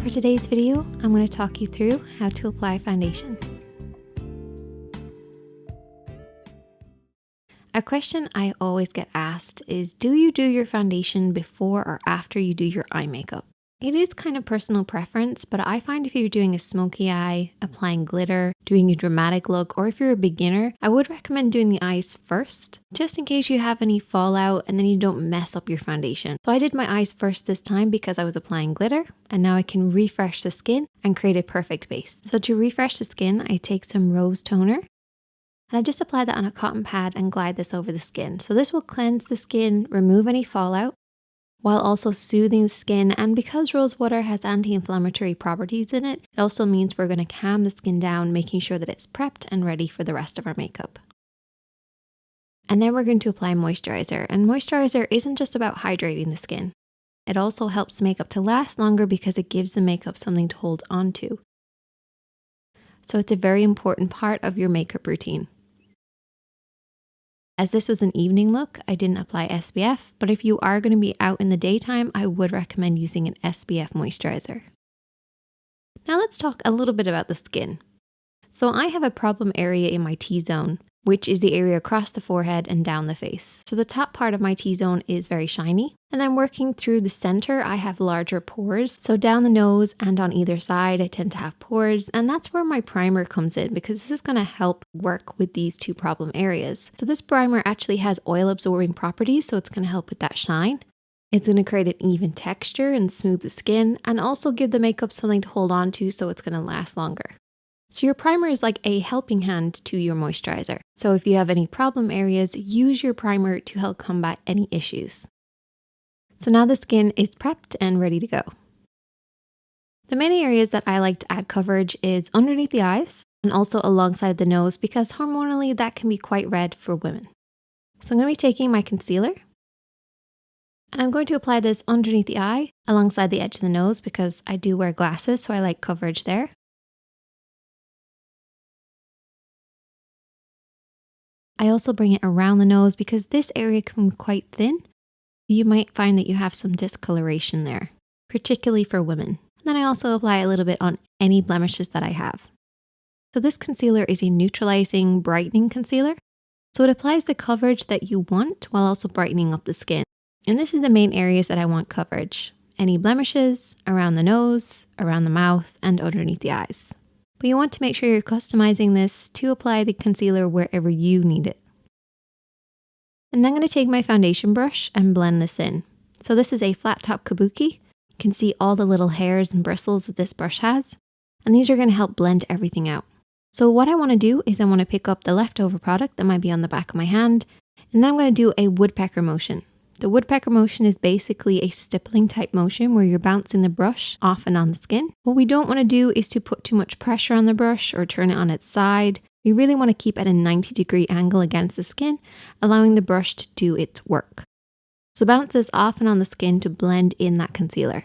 For today's video, I'm going to talk you through how to apply foundation. A question I always get asked is, do you do your foundation before or after you do your eye makeup? It is kind of personal preference, but I find if you're doing a smoky eye, applying glitter, doing a dramatic look, or if you're a beginner, I would recommend doing the eyes first, just in case you have any fallout and then you don't mess up your foundation. So I did my eyes first this time because I was applying glitter, and now I can refresh the skin and create a perfect base. So to refresh the skin, I take some rose toner, and I just apply that on a cotton pad and glide this over the skin. So this will cleanse the skin, remove any fallout, while also soothing the skin. And because rose water has anti-inflammatory properties in it, it also means we're going to calm the skin down, making sure that it's prepped and ready for the rest of our makeup. And then we're going to apply moisturizer. And moisturizer isn't just about hydrating the skin. It also helps makeup to last longer because it gives the makeup something to hold on to. So it's a very important part of your makeup routine. As this was an evening look, I didn't apply SPF, but if you are going to be out in the daytime, I would recommend using an SPF moisturizer. Now let's talk a little bit about the skin. So I have a problem area in my T-zone, which is the area across the forehead and down the face. So the top part of my T-zone is very shiny. And then working through the center, I have larger pores. So down the nose and on either side, I tend to have pores. And that's where my primer comes in, because this is going to help work with these two problem areas. So this primer actually has oil absorbing properties, so it's going to help with that shine. It's going to create an even texture and smooth the skin, and also give the makeup something to hold on to so it's going to last longer. So your primer is like a helping hand to your moisturizer. So if you have any problem areas, use your primer to help combat any issues. So now the skin is prepped and ready to go. The main areas that I like to add coverage is underneath the eyes and also alongside the nose, because hormonally that can be quite red for women. So I'm going to be taking my concealer and I'm going to apply this underneath the eye alongside the edge of the nose, because I do wear glasses, so I like coverage there. I also bring it around the nose because this area can be quite thin. You might find that you have some discoloration there, particularly for women. And then I also apply a little bit on any blemishes that I have. So this concealer is a neutralizing, brightening concealer. So it applies the coverage that you want while also brightening up the skin. And this is the main areas that I want coverage: any blemishes, around the nose, around the mouth, and underneath the eyes. But you want to make sure you're customizing this to apply the concealer wherever you need it. And then I'm going to take my foundation brush and blend this in. So this is a flat top kabuki. You can see all the little hairs and bristles that this brush has. And these are going to help blend everything out. So what I want to do is I want to pick up the leftover product that might be on the back of my hand. And then I'm going to do a woodpecker motion. The woodpecker motion is basically a stippling type motion where you're bouncing the brush off and on the skin. What we don't want to do is to put too much pressure on the brush or turn it on its side. We really want to keep at a 90-degree angle against the skin, allowing the brush to do its work. So bounce this off and on the skin to blend in that concealer.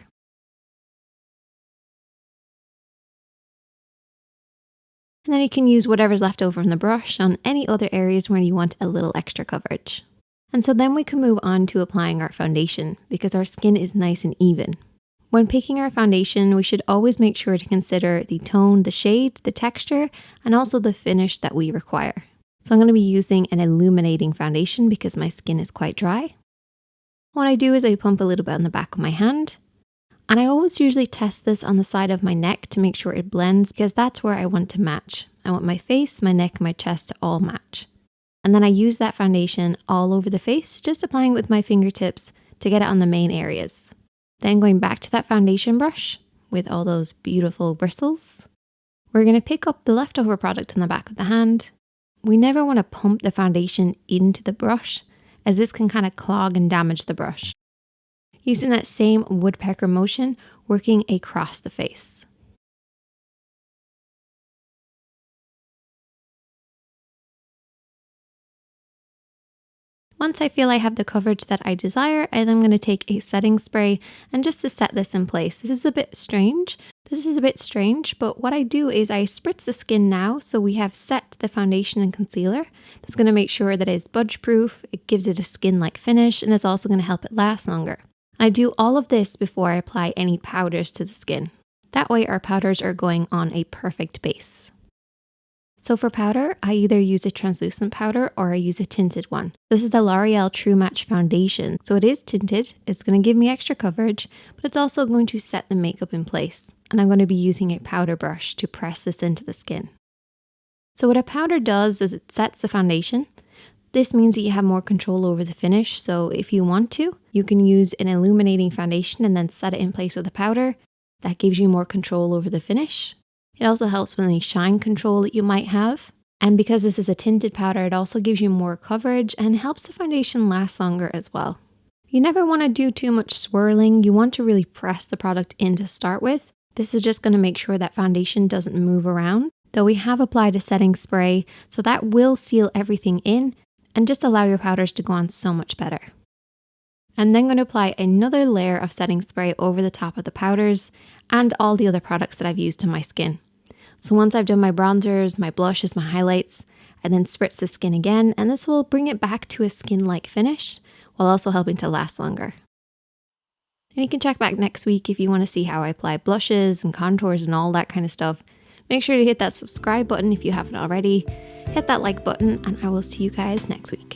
And then you can use whatever's left over from the brush on any other areas where you want a little extra coverage. And so then we can move on to applying our foundation, because our skin is nice and even. When picking our foundation, we should always make sure to consider the tone, the shade, the texture, and also the finish that we require. So I'm going to be using an illuminating foundation because my skin is quite dry. What I do is I pump a little bit on the back of my hand, and I always usually test this on the side of my neck to make sure it blends, because that's where I want to match. I want my face, my neck, and my chest to all match. And then I use that foundation all over the face, just applying it with my fingertips to get it on the main areas. Then going back to that foundation brush with all those beautiful bristles, we're going to pick up the leftover product on the back of the hand. We never want to pump the foundation into the brush, as this can kind of clog and damage the brush. Using that same woodpecker motion, working across the face. Once I feel I have the coverage that I desire, I'm going to take a setting spray and just to set this in place. This is a bit strange, but what I do is I spritz the skin now, so we have set the foundation and concealer. That's going to make sure that it's budge proof, it gives it a skin-like finish, and it's also going to help it last longer. I do all of this before I apply any powders to the skin. That way our powders are going on a perfect base. So for powder, I either use a translucent powder or I use a tinted one. This is the L'Oreal True Match Foundation. So it is tinted, it's going to give me extra coverage, but it's also going to set the makeup in place. And I'm going to be using a powder brush to press this into the skin. So what a powder does is it sets the foundation. This means that you have more control over the finish. So if you want to, you can use an illuminating foundation and then set it in place with a powder. That gives you more control over the finish. It also helps with any shine control that you might have. And because this is a tinted powder, it also gives you more coverage and helps the foundation last longer as well. You never want to do too much swirling. You want to really press the product in to start with. This is just going to make sure that foundation doesn't move around. Though we have applied a setting spray, so that will seal everything in and just allow your powders to go on so much better. I'm then going to apply another layer of setting spray over the top of the powders and all the other products that I've used on my skin. So once I've done my bronzers, my blushes, my highlights, I then spritz the skin again, and this will bring it back to a skin-like finish while also helping to last longer. And you can check back next week if you want to see how I apply blushes and contours and all that kind of stuff. Make sure to hit that subscribe button if you haven't already. Hit that like button, and I will see you guys next week.